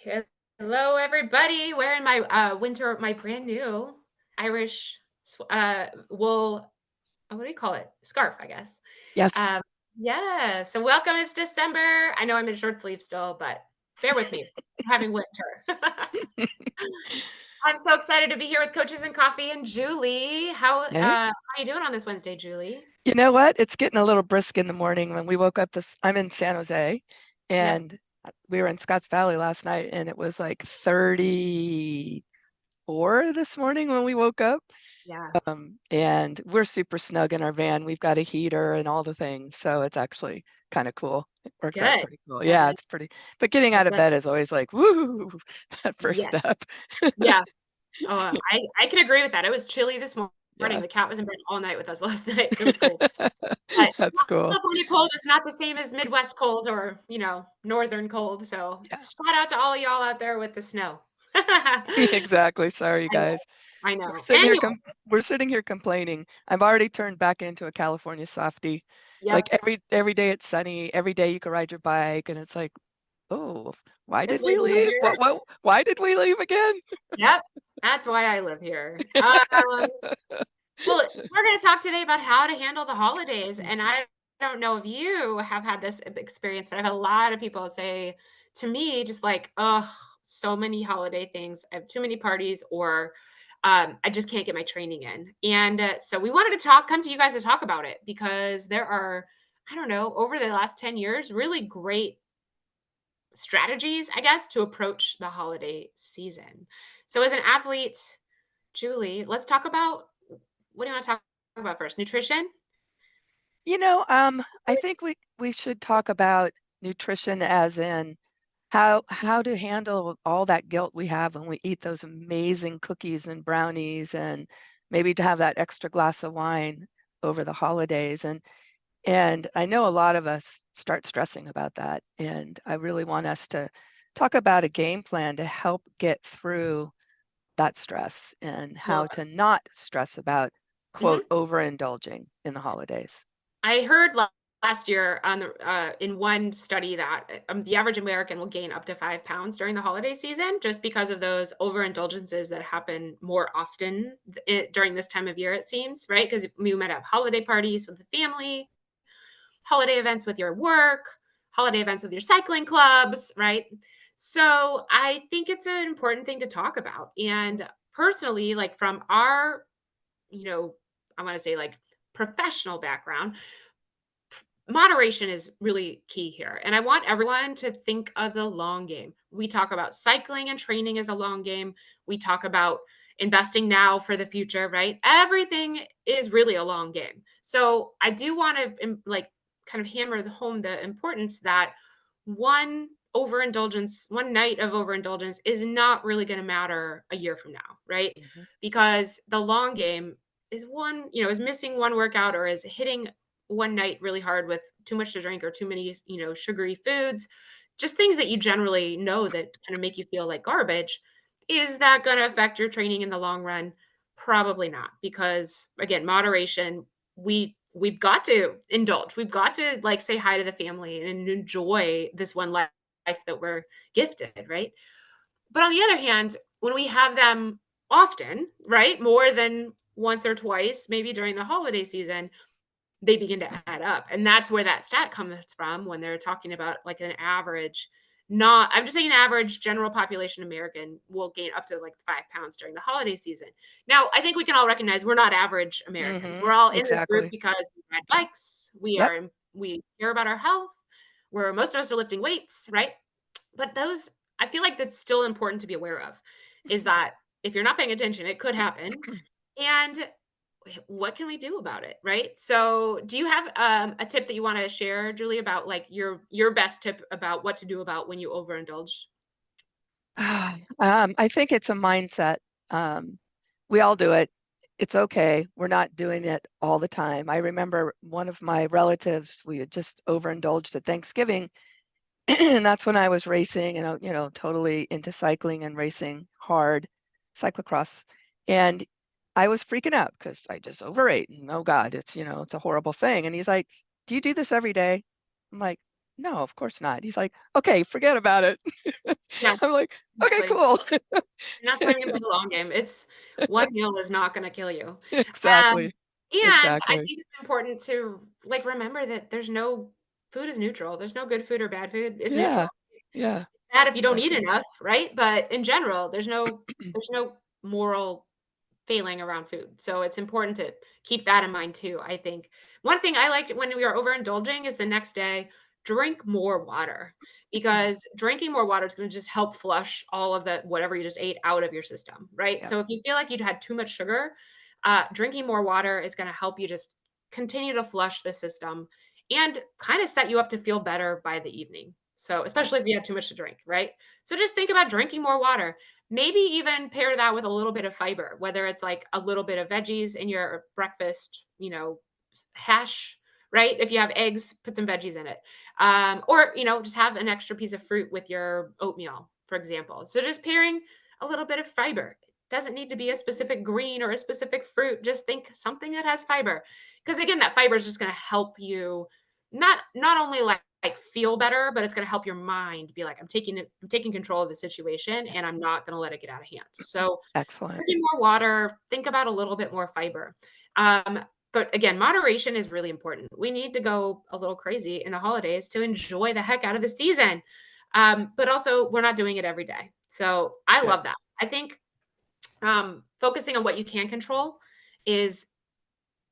Hello, everybody. Wearing my my brand new Irish wool. What do you call it? Scarf, I guess. Yes. Um, yeah. So welcome. It's December. I know I'm in short sleeve still, but bear with me. We're having winter. I'm so excited to be here with Coaches and Coffee and Julie. Yeah. How you doing on this Wednesday, Julie? You know what? It's getting a little brisk in the morning when we woke up I'm in San Jose Yep. and we were in Scotts Valley last night and it was like 34 this morning when we woke up. Yeah. And we're super snug in our van. We've got a heater and all the things. So it's actually kind of cool. It works out Good. pretty cool. Yeah, Good. it's pretty, but getting That out of does. bed is always like, woo, that first Yes. step. Yeah. Oh, I can agree with that. It was chilly this morning. Yeah. The cat was in bed all night with us last night. It was cold. But That's cool. California cold is not the same as Midwest cold or, northern cold. So Yeah. shout out to all y'all out there with the snow. I Exactly. Sorry, know. guys. I We're know. sitting here Anyway, com we're sitting here complaining. I've already turned back into a California softie. Like yep. every day it's sunny, every day you can ride your bike, and it's like, oh, why That's did why we we live leave? here. Why did we leave again? Yep. That's why I live here. Well, we're going to talk today about how to handle the holidays. And I don't know if you have had this experience, but I've had a lot of people say to me, just like, oh, so many holiday things. I have too many parties, or I just can't get my training in. And so we wanted to come to you guys to talk about it because there are, I don't know, over the last 10 years, really great strategies, I guess, to approach the holiday season. So as an athlete, Julie, let's talk about what do you want to talk about first? Nutrition? I think we should talk about nutrition as in how to handle all that guilt we have when we eat those amazing cookies and brownies and maybe to have that extra glass of wine over the holidays. And I know a lot of us start stressing about that. And I really want us to talk about a game plan to help get through that stress and Love how to not stress about, it. Mhm. quote, overindulging in the holidays. I heard last year on in one study that the average American will gain up to 5 pounds during the holiday season just because of those overindulgences that happen more often during this time of year, it seems, right? Because you might have holiday parties with the family, holiday events with your work, holiday events with your cycling clubs, right? So I think it's an important thing to talk about. And personally, like from our, you know, I want to say like professional background, moderation is really key here. And I want everyone to think of the long game. We talk about cycling and training as a long game. We talk about investing now for the future, right? Everything is really a long game. So I do want to like kind of hammer home the importance that one overindulgence, one night of overindulgence is not really going to matter a year from now, right? Mhm. Because the long game is is missing one workout or is hitting one night really hard with too much to drink or too many, sugary foods, just things that you generally know that kind of make you feel like garbage. Is that going to affect your training in the long run? Probably not, because again, moderation, we've got to indulge. We've got to like say hi to the family and enjoy this one life that we're gifted, right? But on the other hand, when we have them often, right, more than once or twice, maybe during the holiday season, they begin to add up. And that's where that stat comes from when they're talking about like an average, not, I'm just saying an average general population American will gain up to like 5 pounds during the holiday season. Now, I think we can all recognize we're not average Americans. We're all in this group Exactly. because we ride Yeah. bikes, Yep. we care about our health, where most of us are lifting weights, right? But those, I feel like that's still important to be aware of is that if you're not paying attention, it could happen. And what can we do about it, right? So do you have a tip that you want to share, Julie, about like your best tip about what to do about when you overindulge? I think it's a mindset. We all do it. It's okay. We're not doing it all the time. I remember one of my relatives, we had just overindulged at Thanksgiving, and that's when I was racing and, totally into cycling and racing hard, cyclocross. And I was freaking out because I just overate and oh God, it's a horrible thing. And he's like, do you do this every day? I'm like, no, of course not. He's like, "Okay, forget about it." Yeah, I'm like, "Okay, exactly. cool." And that's what I mean by the long game. It's one meal is not gonna kill you. Um, Exactly, and I exactly. think it's important to, like, remember that there's no food is neutral. There's no good food or bad food. It's neutral. Yeah, yeah, Bad if you don't eat exactly. enough, right? But in general, there's no moral failing around food. So it's important to keep that in mind too, I think. One thing I liked when we are overindulging is the next day, drink more water because drinking more water is going to just help flush all of the whatever you just ate out of your system, right? Yep, So if you feel like you'd had too much sugar, drinking more water is going to help you just continue to flush the system and kind of set you up to feel better by the evening. So, yep, especially if you had too much to drink, right? So, just think about drinking more water. Maybe even pair that with a little bit of fiber, whether it's like a little bit of veggies in your breakfast, hash, right? If you have eggs, put some veggies in it. Or, just have an extra piece of fruit with your oatmeal, for example. So just pairing a little bit of fiber. It doesn't need to be a specific green or a specific fruit. Just think something that has fiber. Because again, that fiber is just going to help you not only like feel better, but it's going to help your mind be like, I'm taking control of the situation yep. and I'm not going to let it get out of hand. So Excellent. drinking more water, think about a little bit more fiber. But again, moderation is really important. We need to go a little crazy in the holidays to enjoy the heck out of the season. But also we're not doing it every day. So I Good. love that. I think focusing on what you can control is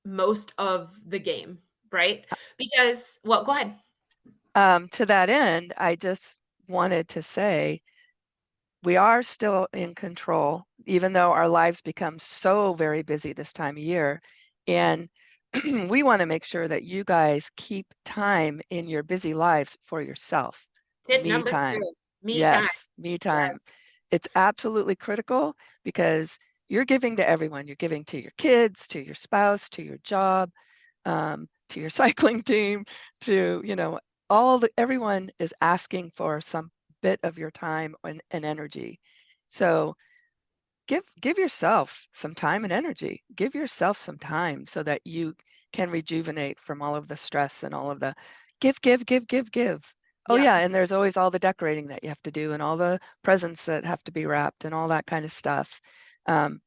most of the game, right? Because, well, go ahead. To that end, I just wanted to say we are still in control, even though our lives become so very busy this time of year. And we want to make sure that you guys keep time in your busy lives for yourself. Tip Me number time. 2, me time. Yes, me time. Yes. It's absolutely critical because you're giving to everyone. You're giving to your kids, to your spouse, to your job, to your cycling team, to, everyone is asking for some bit of your time and energy. So give yourself some time and energy. Give yourself some time so that you can rejuvenate from all of the stress and all of the give. Oh Yep. yeah, and there's always all the decorating that you have to do and all the presents that have to be wrapped and all that kind of stuff. Um,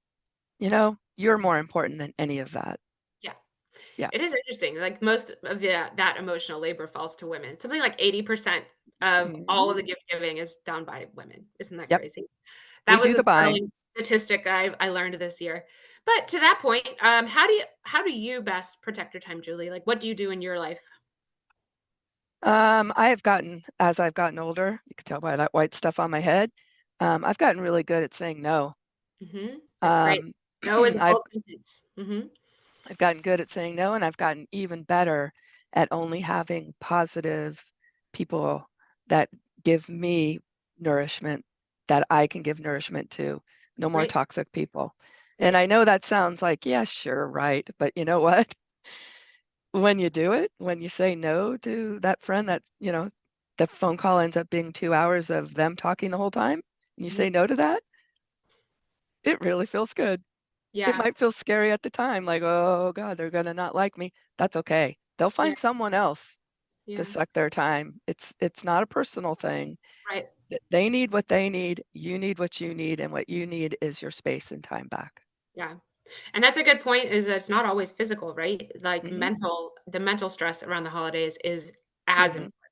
you're more important than any of that. Yeah. Yeah. It is interesting, like, most of that emotional labor falls to women. Something like 80% of all Mhm. of the gift giving is done by women. Isn't that Yep. crazy? We That was do a the buying. startling statistic I learned this year. But to that point, how do you best protect your time, Julie? Like, what do you do in your life? I have gotten, as I've gotten older, you can tell by that white stuff on my head, I've gotten really good at saying no. Mhm. That's great. Um, No is a I've full sentence. Mhm. I've gotten good at saying no, and I've gotten even better at only having positive people that give me nourishment that I can give nourishment to. No more Right, toxic people. And right. I know that sounds like, yeah, sure, right. But you know what? When you do it, when you say no to that friend that, the phone call ends up being 2 hours of them talking the whole time, and you say Mhm. no to that, it really feels good. It Yeah, might feel scary at the time, like, "Oh god, they're gonna not like me." That's okay. They'll yeah, find someone else to yeah. suck their time. It's not a personal thing. Right. They need what they need, you need what you need, and what you need is your space and time back. Yeah. And that's a good point is that it's not always physical, right? Like Mhm, the mental stress around the holidays is as mhm. important.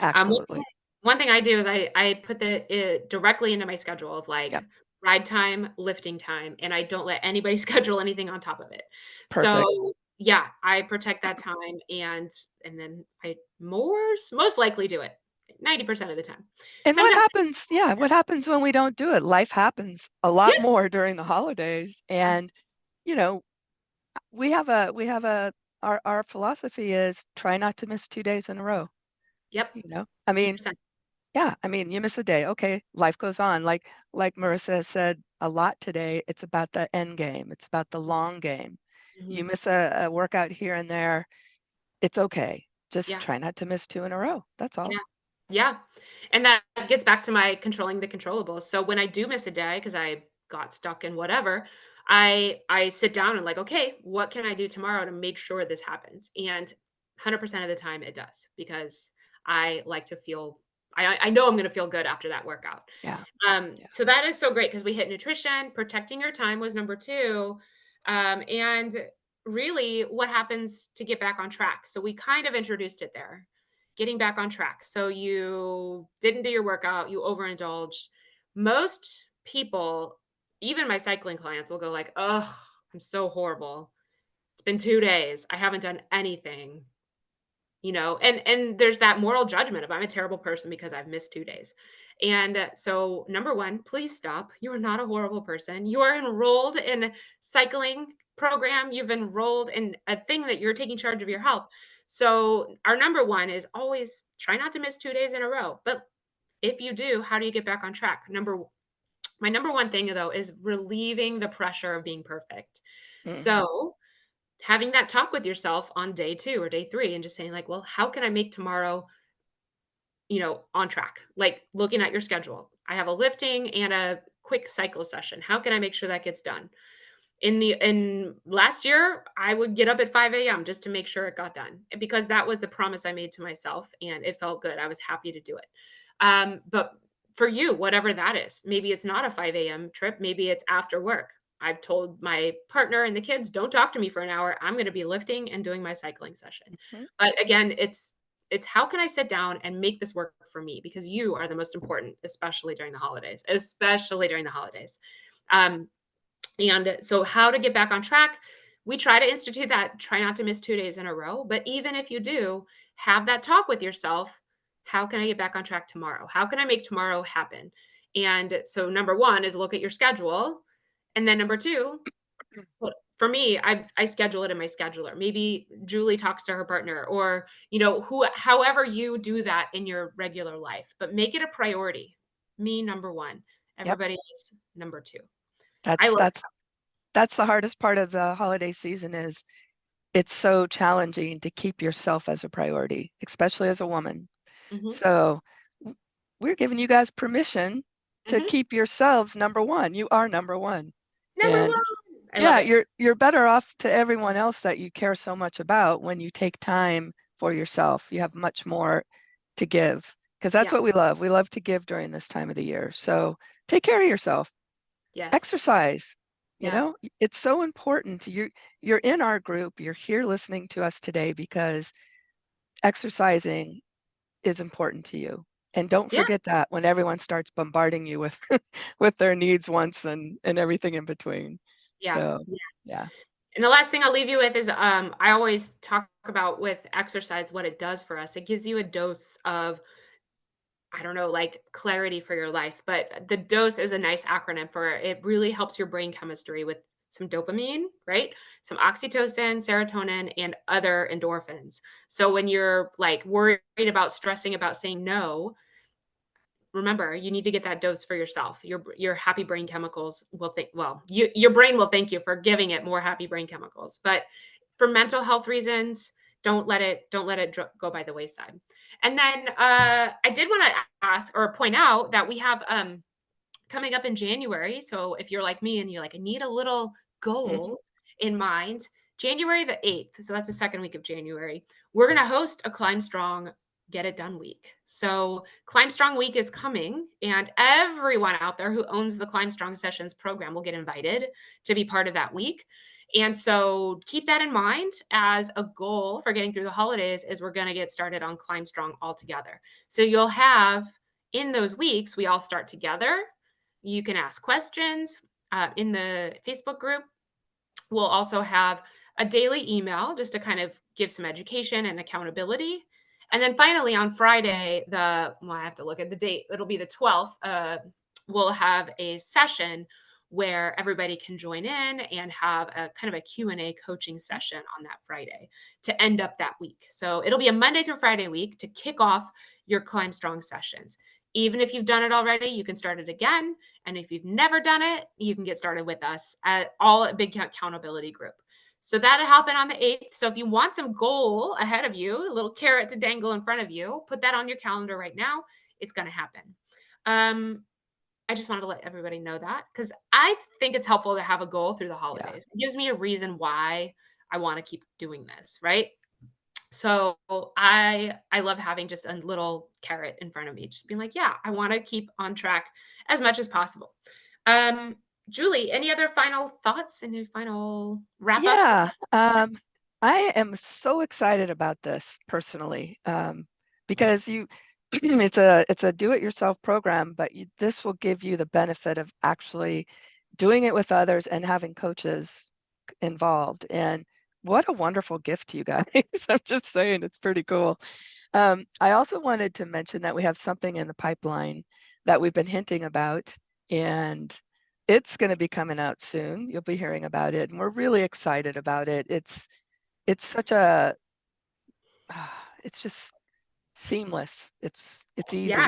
One thing Absolutely. one thing I do is I put it directly into my schedule of like Yep. ride time, lifting time, and I don't let anybody schedule anything on top of it. Perfect. So yeah, I protect that time and then I most likely do it 90% of the time. And what Sometimes happens yeah, what happens when we don't do it? Life happens a yeah, lot more during the holidays, and, you know, we have a our philosophy is try not to miss 2 days in a row, yep, you know? I mean, 100%. yeah, I mean, you miss a day, okay, life goes on. Like Marissa has said a lot today, it's about the end game. It's about the long game. You Mhm. miss a workout here and there, it's okay. Just Yeah. try not to miss 2 in a row. That's all. Yeah. Yeah. And that gets back to my controlling the controllables. So when I do miss a day because I got stuck in whatever, I sit down and like, okay, what can I do tomorrow to make sure this happens? And 100% of the time it does because I like to feel I know I'm gonna feel good after that workout. Yeah. Yeah. So that is so great because we hit nutrition, protecting your time was number 2, and really what happens to get back on track. So we kind of introduced it there, getting back on track. So you didn't do your workout, you overindulged. Most people, even my cycling clients, will go like, "Oh, I'm so horrible. It's been 2 days. I haven't done anything." And there's that moral judgment of I'm a terrible person because I've missed 2 days. And so number 1, please stop. You are not a horrible person. You are enrolled in a cycling program. You've enrolled in a thing that you're taking charge of your health. So our number 1 is always try not to miss 2 days in a row. But if you do, how do you get back on track? My number 1 thing though is relieving the pressure of being perfect. Mhm. So having that talk with yourself on day 2 or day 3 and just saying like, "Well, how can I make tomorrow, on track?" Like looking at your schedule. I have a lifting and a quick cycle session. How can I make sure that gets done? In last year, I would get up at 5 a.m. just to make sure it got done, because that was the promise I made to myself, and it felt good. I was happy to do it. But for you, whatever that is, maybe it's not a 5 a.m. trip, maybe it's after work. I've told my partner and the kids, "Don't talk to me for an hour. I'm gonna be lifting and doing my cycling session." Mhm. But again, it's how can I sit down and make this work for me? Because you are the most important, especially during the holidays, especially during the holidays. Um, and so, how to get back on track? We try to institute that try not to miss 2 days in a row. But even if you do, have that talk with yourself. How can I get back on track tomorrow? How can I make tomorrow happen? And so, number 1 is look at your schedule. And then number 2, well, for me, I schedule it in my scheduler. Maybe Julie talks to her partner, or however you do that in your regular life, but make it a priority. Me, number 1. Yep. Everybody else, number 2. I That's love that's that's the hardest part of the holiday season is it's so challenging to keep yourself as a priority, especially as a woman. that. So we're giving you guys permission to Mhm. keep yourselves number one. You are number one. Number And 1. I love yeah, it. you're better off to everyone else that you care so much about when you take time for yourself. You have much more to give because that's Yeah. what we love. We love to give during this time of the year. So take care of yourself. Yes. Exercise. Yeah. It's so important. You're in our group. You're here listening to us today because exercising is important to you. And don't Yeah. forget that when everyone starts bombarding you with with their needs, wants, and everything in between. Yeah. So, Yeah. yeah. And the last thing I'll leave you with is, I always talk about with exercise what it does for us. It gives you a dose of, I don't know, like clarity for your life, but the dose is a nice acronym for it really helps your brain chemistry with some dopamine, right? Some oxytocin, serotonin, and other endorphins. So when you're like worried about stressing about saying no, remember you need to get that dose for yourself. Your happy brain chemicals will think your brain will thank you for giving it more happy brain chemicals. But for mental health reasons, don't let it go by the wayside. And then I did want to ask or point out that we have coming up in January. So if you're like me and you're like, I need a little Mhm. goal in mind, January the 8th, so that's the second week of January, we're going to host a Climb Strong Get It Done week. So Climb Strong week is coming, and everyone out there who owns the Climb Strong Sessions program will get invited to be part of that week. And so keep that in mind as a goal for getting through the holidays is we're going to get started on Climb Strong all together. So you'll have in those weeks, we all start together. You can ask questions in the Facebook group. We'll also have a daily email just to kind of give some education and accountability. And then finally on Friday, I have to look at the date. It'll be the 12th. We'll have a session where everybody can join in and have a kind of a Q&A coaching session on that Friday to end up that week. So it'll be a Monday through Friday week to kick off your Climb Strong sessions. Even if you've done it already, you can start it again. And if you've never done it, you can get started with us at all at Big Accountability Group. So that'll happen on the 8th. So if you want some goal ahead of you, a little carrot to dangle in front of you, put that on your calendar right now. It's going to happen. Um, I just wanted to let everybody know that because I think it's helpful to have a goal through the Yeah. holidays. It gives me a reason why I want to keep doing this, right? So I love having just a little carrot in front of me, just being like, "Yeah, I wanna keep on track as much as possible." Um, Julie, any other final thoughts? Any final wrap up? Yeah, I am so excited about this personally, because you it's a do-it-yourself program, but this will give you the benefit of actually doing it with others and having coaches involved. And what a wonderful gift to you guys. I'm just saying, it's pretty cool. I also wanted to mention that we have something in the pipeline that we've been hinting about, and it's going to be coming out soon. You'll be hearing about it, and we're really excited about it. It's such a it's just seamless. It's Yeah, easy.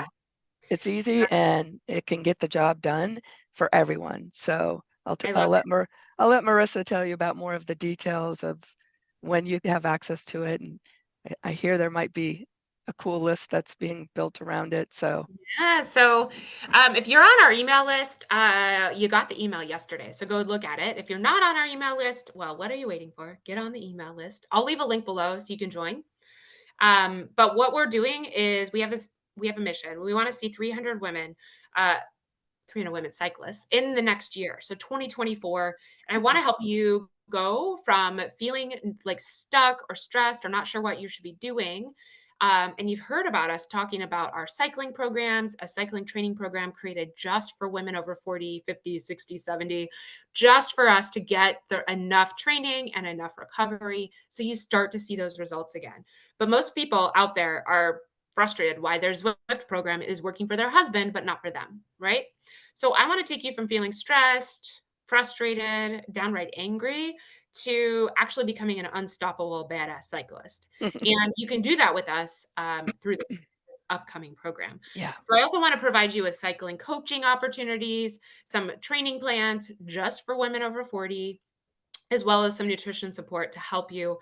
It's easy and it can get the job done for everyone. So I love it. I'll let Marissa tell you about more of the details of when you have access to it. And I hear there might be a cool list that's being built around it. So Yeah, so, if you're on our email list, you got the email yesterday, so go look at it. If you're not on our email list, well, what are you waiting for? Get on the email list. I'll leave a link below so you can join. But what we're doing is we have a mission. We wanna see 300 women, 300 women cyclists in the next year, so 2024. And I want mhm, to help you go from feeling like stuck or stressed or not sure what you should be doing. And you've heard about us talking about our cycling programs, a cycling training program created just for women over 40, 50, 60, 70, just for us to get enough training and enough recovery so you start to see those results again. But most people out there are frustrated why their Zwift program is working for their husband, but not for them, right? So I want to take you from feeling stressed, frustrated, downright angry to actually becoming an unstoppable badass cyclist. And you can do that with us through this upcoming program. yeah. So I also want to provide you with cycling coaching opportunities, some training plans just for women over 40, as well as some nutrition support to help you.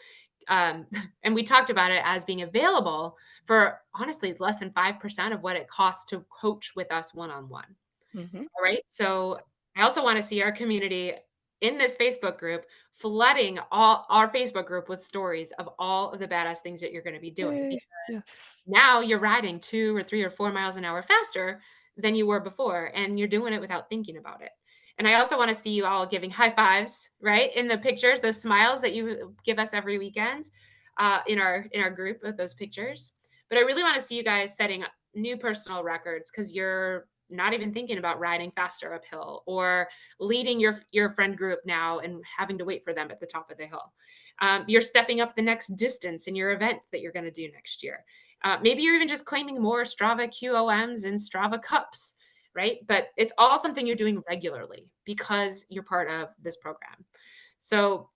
And we talked about it as being available for honestly less than 5% of what it costs to coach with us one on one. Hmm. All right. So I also want to see our community in this Facebook group flooding all our Facebook group with stories of all of the badass things that you're going to be doing. Yay. Yes. Now you're riding 2 or 3 or 4 miles an hour faster than you were before, and you're doing it without thinking about it. And I also wanna see you all giving high fives, right, in the pictures, those smiles that you give us every weekend, in our group with those pictures. But I really wanna see you guys setting new personal records because 'cause you're not even thinking about riding faster uphill or leading your friend group now and having to wait for them at the top of the hill. You're stepping up the next distance in your event that you're gonna do next year. Maybe you're even just claiming more Strava QOMs and Strava cups, right? But it's all something you're doing regularly because you're part of this program. So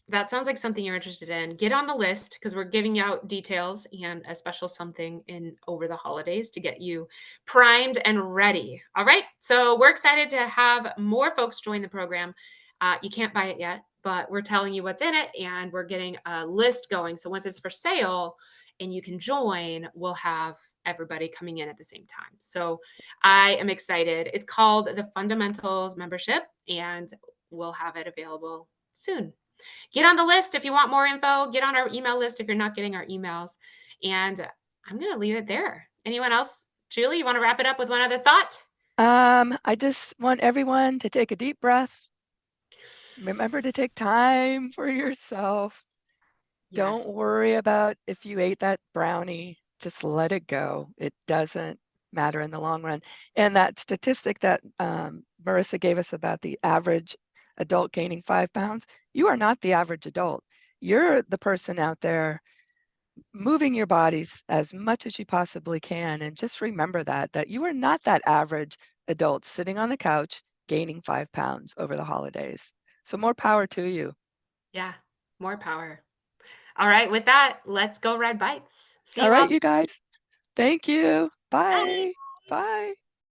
that sounds like something you're interested in. Get on the list because we're giving out details and a special something in over the holidays to get you primed and ready. All right. So we're excited to have more folks join the program. You can't buy it yet, but we're telling you what's in it and we're getting a list going. So once it's for sale and you can join, we'll have everybody coming in at the same time. So I am excited. It's called the Fundamentals membership and we'll have it available soon. Get on the list if you want more info. Get on our email list if you're not getting our emails. And I'm going to leave it there. Anyone else? Julie, you want to wrap it up with one other thought? I just want everyone to take a deep breath. Remember to take time for yourself. Don't Yes. worry about if you ate that brownie. Just let it go. It doesn't matter in the long run. And that statistic that Marissa gave us about the average adult gaining 5 pounds, you are not the average adult. You're the person out there moving your bodies as much as you possibly can. And just remember that you are not that average adult sitting on the couch gaining 5 pounds over the holidays. So more power to you. Yeah. More power. All right. With that, let's go ride bikes. See All you all. right, you guys. Thank you. Bye. Bye. Bye.